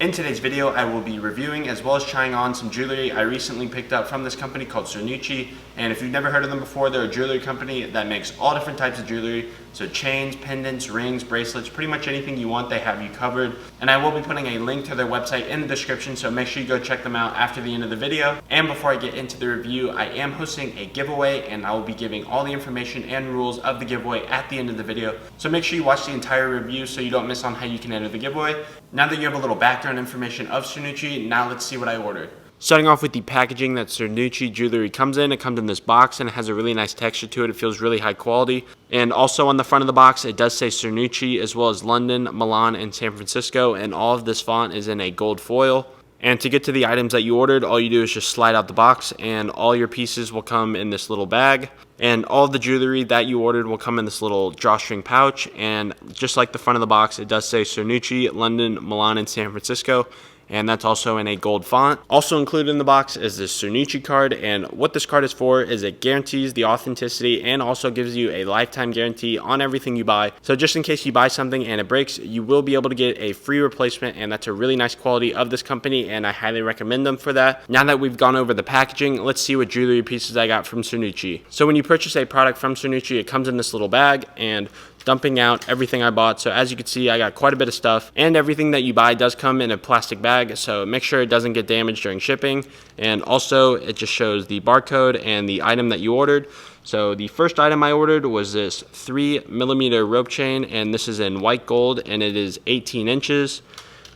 In today's video, I will be reviewing as well as trying on some jewelry I recently picked up from this company called Cernucci. And if you've never heard of them before, they're a jewelry company that makes all different types of jewelry. So chains, pendants, rings, bracelets, pretty much anything you want, they have you covered. And I will be putting a link to their website in the description, so make sure you go check them out after the end of the video. And before I get into the review, I am hosting a giveaway and I will be giving all the information and rules of the giveaway at the end of the video. So make sure you watch the entire review so you don't miss on how you can enter the giveaway. Now that you have a little background information of Cernucci, now let's see what I ordered. Starting off with the packaging that Cernucci jewelry comes in. It comes in this box and it has a really nice texture to it. It feels really high quality. And also on the front of the box, it does say Cernucci as well as London, Milan, and San Francisco. And all of this font is in a gold foil. And to get to the items that you ordered, all you do is just slide out the box and all your pieces will come in this little bag. And all of the jewelry that you ordered will come in this little drawstring pouch. And just like the front of the box, it does say Cernucci, London, Milan, and San Francisco. And that's also in a gold font. Also included in the box is this Cernucci card, and what this card is for is it guarantees the authenticity and also gives you a lifetime guarantee on everything you buy. So just in case you buy something and it breaks, you will be able to get a free replacement, and that's a really nice quality of this company and I highly recommend them for that. Now that we've gone over the packaging, let's see what jewelry pieces I got from Cernucci. So when you purchase a product from Cernucci, it comes in this little bag and dumping out everything I bought. So as you can see, I got quite a bit of stuff, and everything that you buy does come in a plastic bag, so make sure it doesn't get damaged during shipping. And also it just shows the barcode and the item that you ordered. So the first item I ordered was this 3mm rope chain, and this is in white gold and it is 18 inches.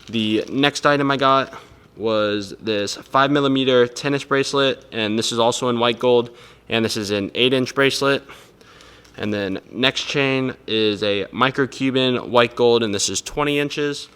The next item I got was this 5mm tennis bracelet, and this is also in white gold, and this is an 8-inch bracelet. And then next chain is a Micro Cuban white gold, and this is 20 inches.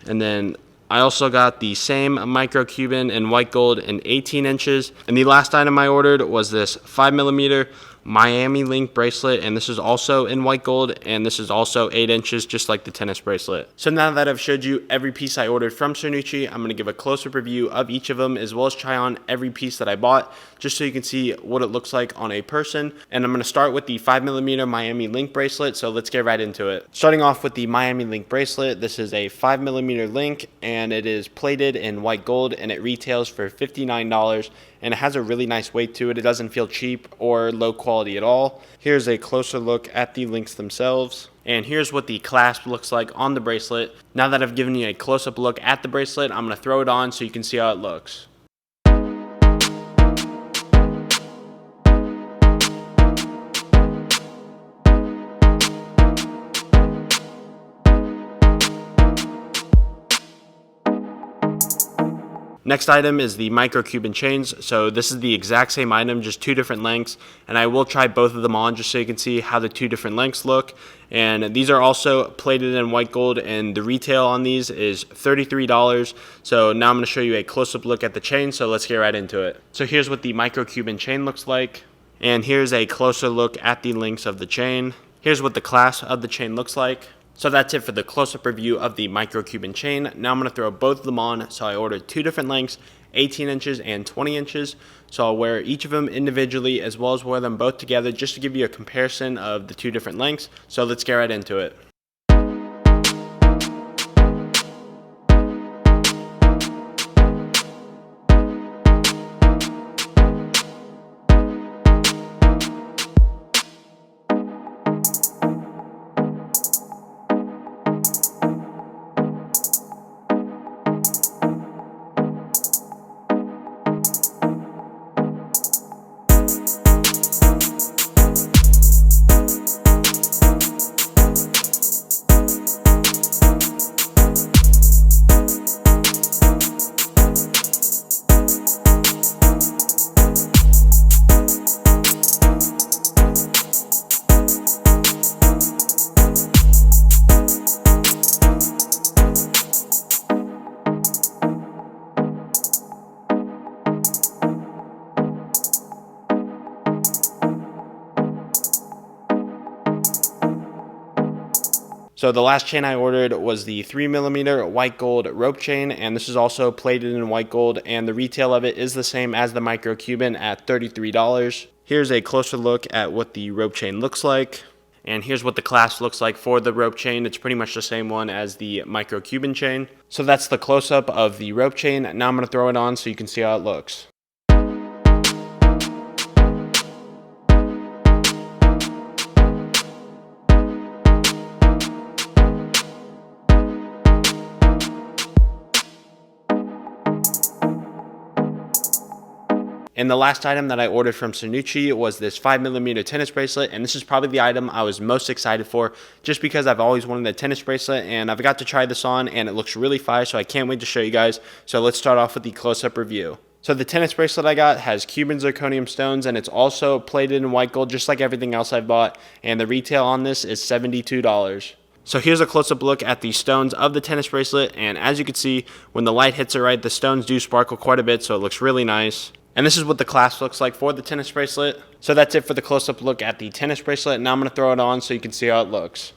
And then I also got the same Micro Cuban in white gold and 18 inches. And the last item I ordered was this 5mm Miami link bracelet, and this is also in white gold, and this is also 8 inches, just like the tennis bracelet. So now that I've showed you every piece I ordered from Cernucci, I'm going to give a close-up review of each of them as well as try on every piece that I bought, just so you can see what it looks like on a person. And I'm going to start with the 5mm Miami link bracelet, so let's get right into it. Starting off with the Miami link bracelet, this is a 5mm link and it is plated in white gold and it retails for $59. And it has a really nice weight to it. It doesn't feel cheap or low quality at all. Here's a closer look at the links themselves. And here's what the clasp looks like on the bracelet. Now that I've given you a close-up look at the bracelet, I'm going to throw it on so you can see how it looks. Next item is the Micro Cuban chains. So this is the exact same item, just two different lengths, and I will try both of them on just so you can see how the two different lengths look. And these are also plated in white gold, and the retail on these is $33. So now I'm going to show you a close-up look at the chain, so let's get right into it. So here's what the Micro Cuban chain looks like, and here's a closer look at the links of the chain. Here's what the clasp of the chain looks like. So that's it for the close-up review of the Micro Cuban chain. Now I'm going to throw both of them on. So I ordered two different lengths, 18 inches and 20 inches. So I'll wear each of them individually as well as wear them both together just to give you a comparison of the two different lengths. So let's get right into it. So the last chain I ordered was the 3mm white gold rope chain, and this is also plated in white gold, and the retail of it is the same as the Micro Cuban at $33. Here's a closer look at what the rope chain looks like. And here's what the clasp looks like for the rope chain. It's pretty much the same one as the Micro Cuban chain. So that's the close-up of the rope chain. Now I'm going to throw it on so you can see how it looks. And the last item that I ordered from Cernucci was this 5mm tennis bracelet, and this is probably the item I was most excited for just because I've always wanted a tennis bracelet, and I've got to try this on and it looks really fire, so I can't wait to show you guys. So let's start off with the close-up review. So the tennis bracelet I got has Cuban zirconium stones, and it's also plated in white gold just like everything else I've bought, and the retail on this is $72. So here's a close-up look at the stones of the tennis bracelet, and as you can see, when the light hits it right, the stones do sparkle quite a bit, so it looks really nice. And this is what the clasp looks like for the tennis bracelet. So that's it for the close-up look at the tennis bracelet. Now I'm going to throw it on so you can see how it looks.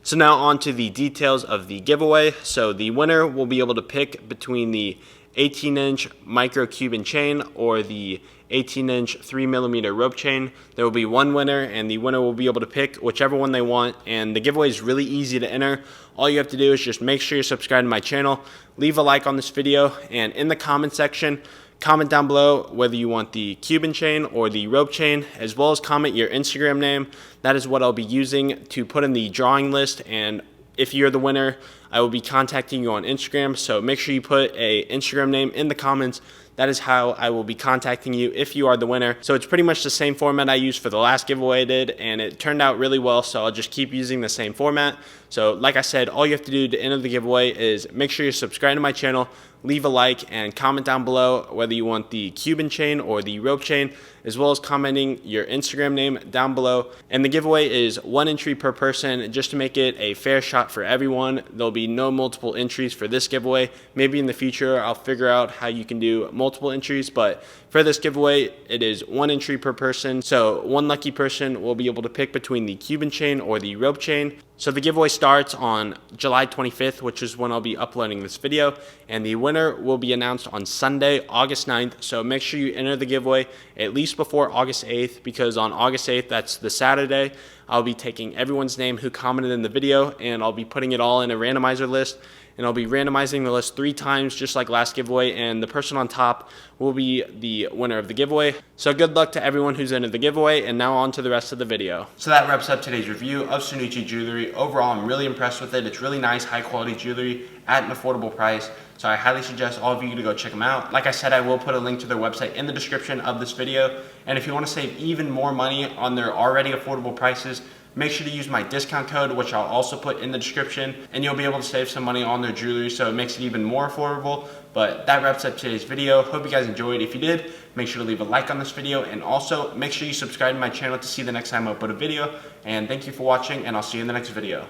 So now on to the details of the giveaway. So the winner will be able to pick between the 18-inch Micro Cuban chain or the 18-inch 3mm rope chain. There will be one winner, and the winner will be able to pick whichever one they want, and the giveaway is really easy to enter. All you have to do is just make sure you're subscribed to my channel, leave a like on this video, and in the comment section, comment down below whether you want the Cuban chain or the rope chain, as well as comment your Instagram name. That is what I'll be using to put in the drawing list, and if you're the winner, I will be contacting you on Instagram, so make sure you put a Instagram name in the comments. That is how I will be contacting you if you are the winner. So it's pretty much the same format I used for the last giveaway I did, and it turned out really well, so I'll just keep using the same format. So like I said, all you have to do to enter the giveaway is make sure you're subscribed to my channel, leave a like, and comment down below whether you want the Cuban chain or the rope chain, as well as commenting your Instagram name down below. And the giveaway is 1 entry per person, just to make it a fair shot for everyone. There'll be no multiple entries for this giveaway. Maybe in the future I'll figure out how you can do multiple entries, but for this giveaway it is 1 entry per person. So one lucky person will be able to pick between the Cuban chain or the rope chain. So the giveaway starts on July 25th, which is when I'll be uploading this video, and the winner will be announced on Sunday, August 9th. So make sure you enter the giveaway at least before August 8th, because on August 8th, that's the Saturday, I'll be taking everyone's name who commented in the video, and I'll be putting it all in a randomizer list, and I'll be randomizing the list 3 times just like last giveaway, and the person on top will be the winner of the giveaway. So good luck to everyone who's entered the giveaway, and now on to the rest of the video. So that wraps up today's review of Cernucci jewelry. Overall, I'm really impressed with it. It's really nice, high quality jewelry at an affordable price. So I highly suggest all of you to go check them out. Like I said, I will put a link to their website in the description of this video. And if you want to save even more money on their already affordable prices, make sure to use my discount code, which I'll also put in the description, and you'll be able to save some money on their jewelry, so it makes it even more affordable. But that wraps up today's video. Hope you guys enjoyed. If you did, make sure to leave a like on this video, and also make sure you subscribe to my channel to see the next time I upload a video. And thank you for watching, and I'll see you in the next video.